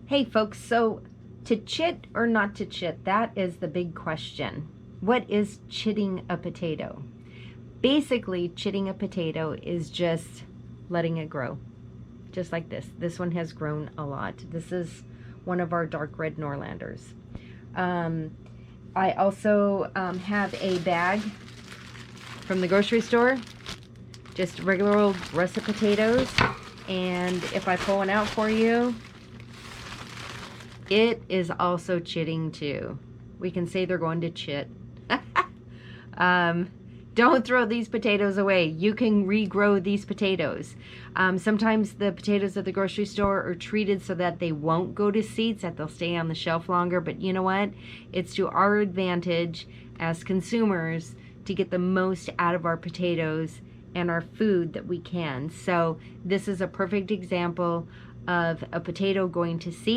Hey folks, so to chit or not to chit, that is the big question. What is chitting a potato? Basically, chitting a potato is just letting it grow, just like this. This one has grown a lot. This is one of our dark red Norlanders. I also have a bag from the grocery store, just regular old russet potatoes. And if I pull one out for you, it is also chitting too. We can say they're going to chit. Don't throw these potatoes away. You can regrow these potatoes. Sometimes the potatoes at the grocery store are treated so that they won't go to seeds, that they'll stay on the shelf longer. But you know what? It's to our advantage as consumers to get the most out of our potatoes and our food that we can. So this is a perfect example of a potato going to seed.